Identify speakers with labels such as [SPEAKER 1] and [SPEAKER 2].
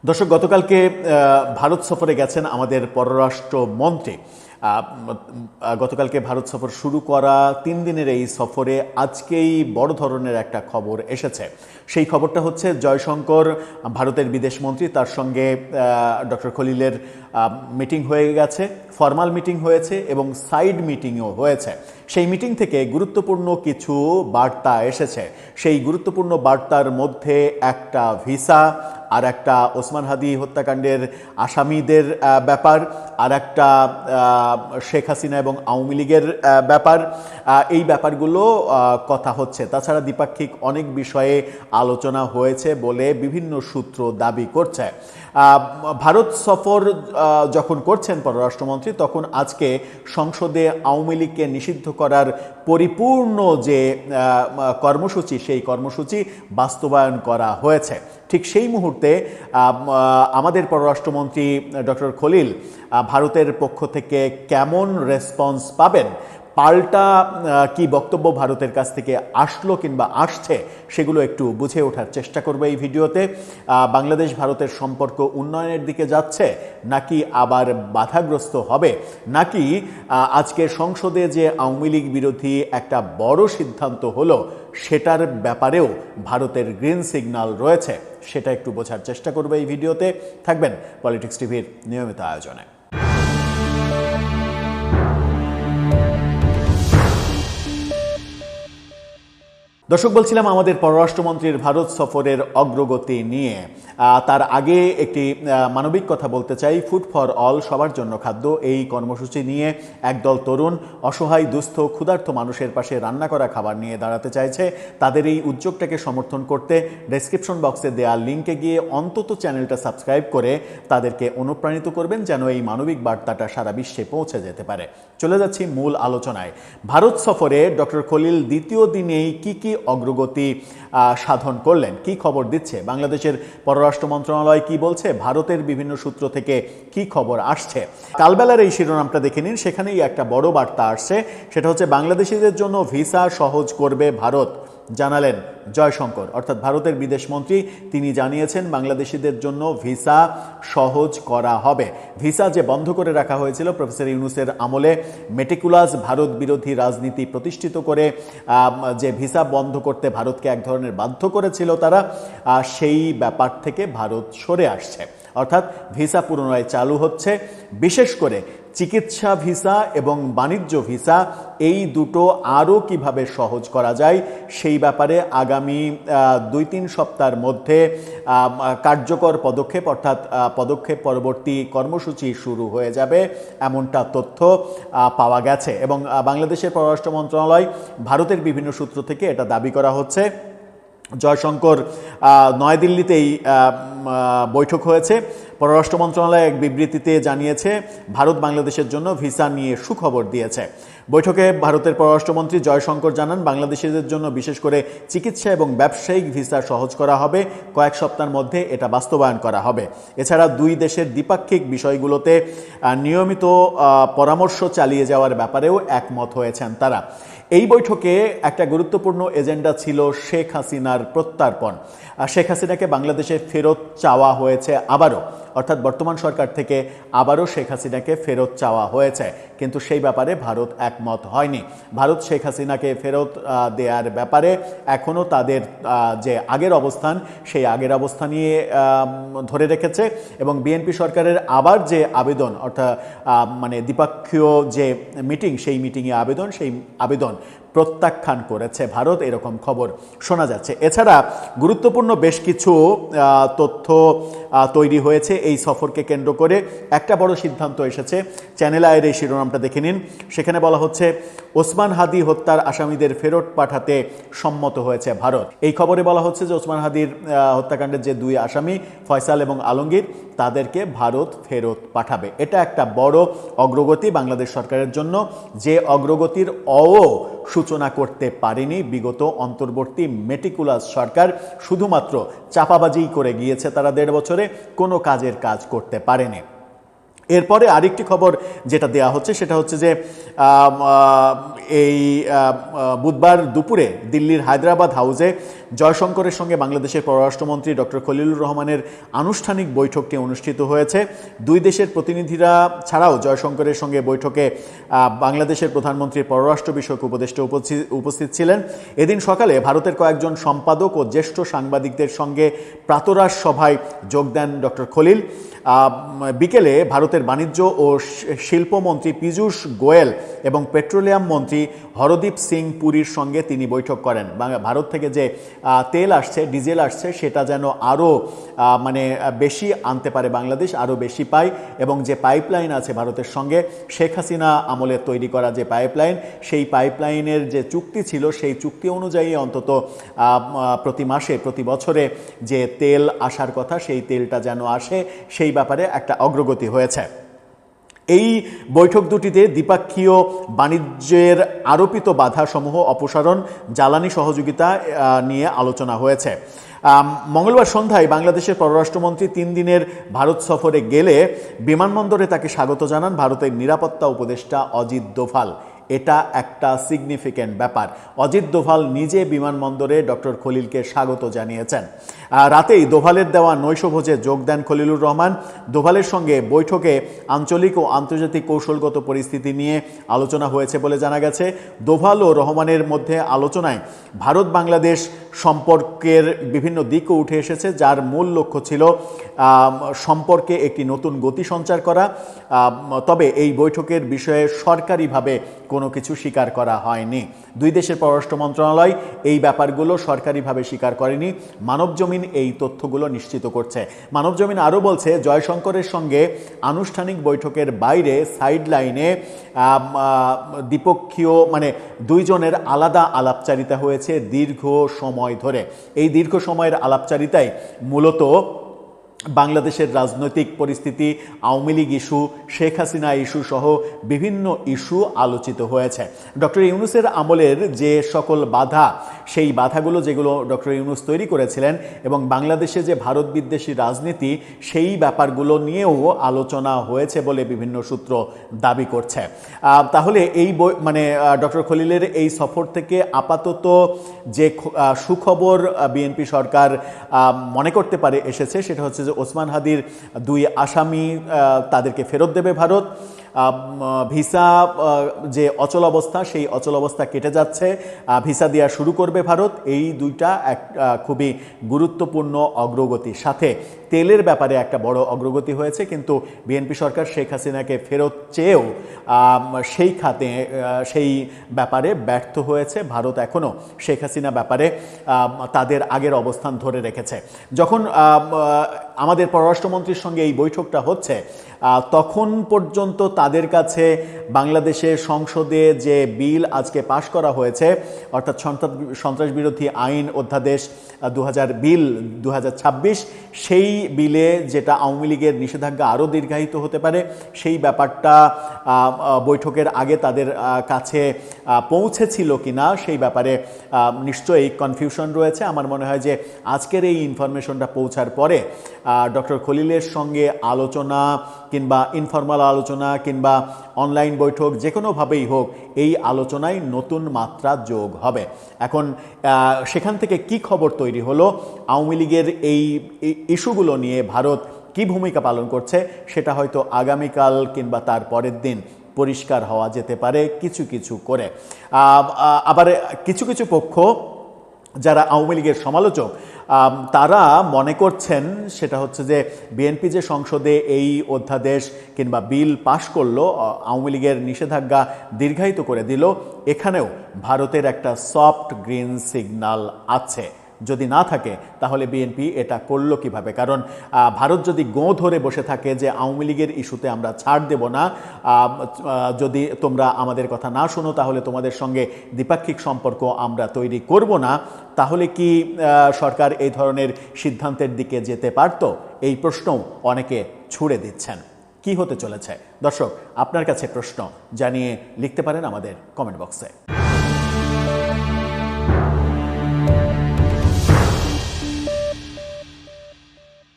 [SPEAKER 1] দর্শক, গতকালকে ভারত সফরে গেছেন আমাদের পররাষ্ট্রমন্ত্রী। গতকালকে ভারত সফর শুরু করা 3 দিনের এই সফরে আজকেই বড় ধরনের একটা খবর এসেছে। সেই খবরটা হচ্ছে জয়শঙ্কর ভারতের বিদেশমন্ত্রী, তার সঙ্গে ডক্টর খলিলের মিটিং হয়ে গেছে, ফর্মাল মিটিং হয়েছে এবং সাইড মিটিংও হয়েছে। সেই মিটিং থেকে গুরুত্বপূর্ণ কিছু বার্তা এসেছে। সেই গুরুত্বপূর্ণ বার্তার মধ্যে একটা ভিসা, আর একটা ওসমান হাদি হত্যাকাণ্ডের আসামিদের ব্যাপার, আর একটা শেখ হাসিনা এবং আওয়ামী লীগের ব্যাপার। এই ব্যাপারগুলো কথা হচ্ছে। তাছাড়া দ্বিপাক্ষিক অনেক বিষয়ে আলোচনা হয়েছে বলে বিভিন্ন সূত্র দাবি করছে। ভারত সফর যখন করছেন পররাষ্ট্রমন্ত্রী, তখন আজকে সংসদে আওয়ামী লীগকে নিষিদ্ধ করার পরিপূর্ণ যে কর্মসূচি, সেই কর্মসূচি বাস্তবায়ন করা হয়েছে। ঠিক সেই মুহূর্তে আমাদের পররাষ্ট্রমন্ত্রী ডক্টর খলিল ভারতের পক্ষ থেকে কেমন রেসপন্স পাবেন, পাল্টা কি বক্তব্য ভারতের কাছ থেকে আসলো কিংবা আসছে, সেগুলো একটু বুঝে ওঠার চেষ্টা করবে এই ভিডিওতে। বাংলাদেশ ভারতের সম্পর্ক উন্নয়নের দিকে যাচ্ছে, নাকি আবার বাধাগ্রস্ত হবে, নাকি আজকে সংসদে যে আওয়ামী লীগ বিরোধী একটা বড় সিদ্ধান্ত হলো সেটার ব্যাপারেও ভারতের গ্রিন সিগন্যাল রয়েছে, সেটা একটু বোঝার চেষ্টা করবে এই ভিডিওতে। থাকবেন পলিটিক্স টিভির নিয়মিত আয়োজনে। দর্শক, বলছিলাম আমাদের পররাষ্ট্রমন্ত্রীর ভারত সফরের অগ্রগতি নিয়ে। তার আগে একটি মানবিক কথা বলতে চাই। ফুড ফর অল, সবার জন্য খাদ্য, এই কর্মসূচি নিয়ে একদল তরুণ অসহায়, দুস্থ, ক্ষুধার্ত মানুষের পাশে রান্না করা খাবার নিয়ে দাঁড়াতে চাইছে। তাদের এই উদ্যোগটাকে সমর্থন করতে ডেসক্রিপশন বক্সে দেওয়া লিঙ্কে গিয়ে অন্তত চ্যানেলটা সাবস্ক্রাইব করে তাদেরকে অনুপ্রাণিত করবেন, যেন এই মানবিক বার্তাটা সারা বিশ্বে পৌঁছে যেতে পারে। চলে যাচ্ছি মূল আলোচনায়। ভারত সফরে ডক্টর খলিল দ্বিতীয় দিনেই কি অগ্রগতি সাধন করলেন, কি খবর দিচ্ছে বাংলাদেশের পররাষ্ট্র মন্ত্রণালয়, কি বলছে, ভারতের বিভিন্ন সূত্র থেকে কি খবর আসছে। কালবেলার এই শিরোনামটা দেখে নিন, সেখানেই একটা বড় বার্তা আসছে। সেটা হচ্ছে বাংলাদেশিদের জন্য ভিসা সহজ করবে ভারত, জানালেন জয়শঙ্কর, অর্থাৎ ভারতের বিদেশমন্ত্রী। তিনি জানিয়েছেন বাংলাদেশিদের জন্য ভিসা সহজ করা হবে। ভিসা যে বন্ধ করে রাখা হয়েছিল প্রফেসর ইউনূসের আমলে, মেটিকুলাস ভারত বিরোধী রাজনীতি প্রতিষ্ঠিত করে যে ভিসা বন্ধ করতে ভারতকে এক ধরনের বাধ্য করেছিল তারা, সেই ব্যাপার থেকে ভারত সরে আসছে, অর্থাৎ ভিসা পুনরায় চালু হচ্ছে। বিশেষ করে চিকিৎসা ভিসা এবং বাণিজ্য ভিসা, এই দুটো আরও কিভাবে সহজ করা যায় সেই ব্যাপারে আগামী 2-3 সপ্তাহের মধ্যে কার্যকর পদক্ষেপ, অর্থাৎ পদক্ষেপ পরবর্তী কর্মসূচি শুরু হয়ে যাবে, এমনটা তথ্য পাওয়া গেছে। এবং বাংলাদেশের পররাষ্ট্র মন্ত্রণালয়, ভারতের বিভিন্ন সূত্র থেকে এটা দাবি করা হচ্ছে। জয়শঙ্কর নয়াদিল্লিতেই বৈঠক হয়েছে। পররাষ্ট্র মন্ত্রণালয় এক বিবৃতিতে জানিয়েছে ভারত বাংলাদেশের জন্য ভিসা নিয়ে সুখবর দিয়েছে। বৈঠকে ভারতের পররাষ্ট্রমন্ত্রী জয়শঙ্কর জানান বাংলাদেশিদের জন্য বিশেষ করে চিকিৎসা এবং ব্যবসায়িক ভিসা সহজ করা হবে, কয়েক সপ্তাহের মধ্যে এটা বাস্তবায়ন করা হবে। এছাড়া দুই দেশের দ্বিপাক্ষিক বিষয়গুলোতে নিয়মিত পরামর্শ চালিয়ে যাওয়ার ব্যাপারেও একমত হয়েছেন তারা। এই বৈঠকে একটা গুরুত্বপূর্ণ এজেন্ডা ছিল শেখ হাসিনার প্রত্যর্পণ। শেখ হাসিনাকে বাংলাদেশে ফেরত চাওয়া হয়েছে আবারও, অর্থাৎ বর্তমান সরকার থেকে আবারও শেখ হাসিনাকে ফেরত চাওয়া হয়েছে, কিন্তু সেই ব্যাপারে ভারত একমত হয়নি। ভারত শেখ হাসিনাকে ফেরত দেওয়ার ব্যাপারে এখনও তাদের যে আগের অবস্থান, সেই আগের অবস্থানই ধরে রেখেছে। এবং বিএনপি সরকারের আবার যে আবেদন, অর্থাৎ মানে দ্বিপক্ষীয় যে মিটিং, সেই মিটিংয়ে আবেদন, সেই আবেদন প্রত্যাখ্যান করেছে ভারত, এরকম খবর শোনা যাচ্ছে। এছাড়া গুরুত্বপূর্ণ বেশ কিছু তথ্য তৈরি হয়েছে এই সফরকে কেন্দ্র করে। একটা বড় সিদ্ধান্ত এসেছে, চ্যানেল আয়ের এই শিরোনামটা দেখে নিন। সেখানে বলা হচ্ছে ওসমান হাদি হত্যার আসামিদের ফেরত পাঠাতে সম্মত হয়েছে ভারত। এই খবরে বলা হচ্ছে যে ওসমান হাদির হত্যাকাণ্ডের যে 2 আসামি ফয়সাল এবং আলমগীর, তাদেরকে ভারত ফেরত পাঠাবে। এটা একটা বড় অগ্রগতি বাংলাদেশ সরকারের জন্য, যে অগ্রগতির সূচনা করতে পারেনি বিগত অন্তর্বর্তী মেটিকুলাস সরকার। শুধুমাত্র চাপাবাজি করে গিয়েছে তারা 1.5 বছরে, কোনো কাজের কাজ করতে পারেনি। এরপরে আরেকটি খবর যেটা দেয়া হচ্ছে সেটা হচ্ছে যে এই বুধবার দুপুরে দিল্লির হায়দ্রাবাদ হাউসে জয়শঙ্করের সঙ্গে বাংলাদেশের পররাষ্ট্রমন্ত্রী ডক্টর খলিলুর রহমানের আনুষ্ঠানিক বৈঠকটি অনুষ্ঠিত হয়েছে। দুই দেশের প্রতিনিধিরা ছাড়াও জয়শঙ্করের সঙ্গে বৈঠকে বাংলাদেশের প্রধানমন্ত্রীর পররাষ্ট্র বিষয়ক উপদেষ্টা উপস্থিত ছিলেন। এদিন সকালে ভারতের কয়েকজন সম্পাদক ও জ্যেষ্ঠ সাংবাদিকদের সঙ্গে প্রাতরাশ সভায় যোগ দেন ডক্টর খলিল। বিকেলে ভারতের বাণিজ্য ও শিল্পমন্ত্রী পীযূষ গোয়েল এবং পেট্রোলিয়াম মন্ত্রী হরদীপ সিং পুরীর সঙ্গে তিনি বৈঠক করেন। ভারত থেকে যে তেল আসছে, ডিজেল আসছে, সেটা যেন আরও বেশি আনতে পারে বাংলাদেশ, আরও বেশি পায়, এবং যে পাইপলাইন আছে ভারতের সঙ্গে শেখ হাসিনা আমলে তৈরি করা যে পাইপলাইন, সেই পাইপলাইনের যে চুক্তি ছিল সেই চুক্তি অনুযায়ী অন্তত প্রতি মাসে প্রতি বছরে যে তেল আসার কথা সেই তেলটা যেন আসে, সেই ব্যাপারে একটা অগ্রগতি হয়েছে। এই বৈঠক দুটিতে দ্বিপাক্ষীয় বাণিজ্যের আরোপিত বাধাসমূহ অপসারণ, জ্বালানি সহযোগিতা নিয়ে আলোচনা হয়েছে। মঙ্গলবার সন্ধ্যায় বাংলাদেশের পররাষ্ট্রমন্ত্রী 3 দিনের ভারত সফরে গেলে বিমানবন্দরে তাকে স্বাগত জানান ভারতের নিরাপত্তা উপদেষ্টা অজিত দোভাল। এটা একটা সিগনিফিক্যান্ট ব্যাপার। অজিত দোভাল নিজে বিমানবন্দরে ডক্টর খলিলকে স্বাগত জানিয়েছেন। রাতেই দোভালের দেওয়া নৈশভোজে যোগ দেন খলিলুর রহমান। দোভালের সঙ্গে বৈঠকে আঞ্চলিক ও আন্তর্জাতিক কৌশলগত পরিস্থিতি নিয়ে আলোচনা হয়েছে বলে জানা গেছে। দোভাল ও রহমানের মধ্যে আলোচনায় ভারত বাংলাদেশ সম্পর্কের বিভিন্ন দিকও উঠে এসেছে, যার মূল লক্ষ্য ছিল সম্পর্কে একটি নতুন গতি সঞ্চার করা। তবে এই বৈঠকের বিষয়ে সরকারিভাবে কোনো কিছু স্বীকার করা হয়নি। দুই দেশের পররাষ্ট্র মন্ত্রণালয় এই ব্যাপারগুলো সরকারিভাবে স্বীকার করেনি। মানবজমিন এই তথ্যগুলো নিশ্চিত করছে। মানবজমিন আরও বলছে, জয়শঙ্করের সঙ্গে আনুষ্ঠানিক বৈঠকের বাইরে সাইড লাইনে দ্বিপক্ষীয় দুইজনের আলাদা আলাপচারিতা হয়েছে দীর্ঘ সময় ধরে। এই দীর্ঘ সময়ের আলাপচারিতায় মূলত বাংলাদেশের রাজনৈতিক পরিস্থিতি, আওয়ামী লীগ ইস্যু, শেখ হাসিনা ইস্যু সহ বিভিন্ন ইস্যু আলোচিত হয়েছে। ডক্টর ইউনূসের আমলের যে সকল বাধা, সেই বাধাগুলো যেগুলো ডক্টর ইউনূস তৈরি করেছিলেন, এবং বাংলাদেশে যে ভারত বিদ্বেষী রাজনীতি, সেই ব্যাপারগুলো নিয়েও আলোচনা হয়েছে বলে বিভিন্ন সূত্র দাবি করছে। তাহলে এই ডক্টর খলিলের এই সফর থেকে আপাতত যে সুখবর বিএনপি সরকার মনে করতে পারে এসেছে, সেটা হচ্ছে ওসমান হাদির 2 আসামি তাদেরকে ফেরত দেবে ভারত। ভিসা যে অচল অবস্থা, সেই অচল অবস্থা কেটে যাচ্ছে, ভিসা দেওয়া শুরু করবে ভারত। এই দুইটা খুবই গুরুত্বপূর্ণ অগ্রগতি। সাথে তেলের ব্যাপারে একটা বড় অগ্রগতি হয়েছে, কিন্তু বিএনপি সরকার শেখ হাসিনাকে ফেরত চেয়েও সেই খাতে সেই ব্যাপারে ব্যর্থ হয়েছে। ভারত এখনও শেখ হাসিনা ব্যাপারে তাদের আগের অবস্থান ধরে রেখেছে। যখন আমাদের পররাষ্ট্রমন্ত্রীর সঙ্গে এই বৈঠকটা হচ্ছে, তখন পর্যন্ত তাদের কাছে বাংলাদেশের সংসদে যে বিল আজকে পাশ করা হয়েছে, অর্থাৎ সন্ত্রাস বিরোধী আইন অধ্যাদেশ 2026, সেই বিলে যেটা আওয়ামী লীগের নিষেধাজ্ঞা আরও দীর্ঘায়িত হতে পারে, সেই ব্যাপারটা বৈঠকের আগে তাদের কাছে পৌঁছেছিল কিনা সেই ব্যাপারে নিশ্চয়ই কনফিউশন রয়েছে। আমার মনে হয় যে আজকের এই ইনফরমেশনটা পৌঁছার পরে ডক্টর খলিলের সঙ্গে আলোচনা কিংবা ইনফর্মাল আলোচনা কিংবা অনলাইন বৈঠক যে কোনোভাবেই হোক, এই আলোচনায় নতুন মাত্রা যোগ হবে। এখন সেখান থেকে কি খবর তৈরি হলো, আওয়ামী লীগের এই ইস্যুগুলো নিয়ে ভারত কি ভূমিকা পালন করছে, সেটা হয়তো আগামীকাল কিংবা তার পরের দিন পরিষ্কার হওয়া যেতে পারে কিছু কিছু করে। আবার কিছু কিছু পক্ষ যারা আওয়ামী লীগের সমালোচক, তারা মনে করছেন সেটা হচ্ছে যে বিএনপি যে সংসদে এই অধ্যাদেশ কিংবা বিল পাশ করলো, আওয়ামী লীগের নিষেধাজ্ঞা দীর্ঘায়িত করে দিল, এখানেও ভারতের একটা সফট গ্রিন সিগন্যাল আছে। যদি না থাকে তাহলে বিএনপি এটা করলো কিভাবে? কারণ ভারত যদি গোঁ ধরে বসে থাকে যে আওয়ামী লীগের ইস্যুতে আমরা ছাড় দেব না, যদি তোমরা আমাদের কথা না শোনো তাহলে তোমাদের সঙ্গে দ্বিপাক্ষিক সম্পর্ক আমরা তৈরি করব না, তাহলে কি সরকার এই ধরনের সিদ্ধান্তের দিকে যেতে পারত? এই প্রশ্নও অনেকে ছুড়ে দিচ্ছেন। কি হতে চলেছে? দর্শক, আপনার কাছে প্রশ্ন জানিয়ে লিখতে পারেন আমাদের কমেন্ট বক্সে।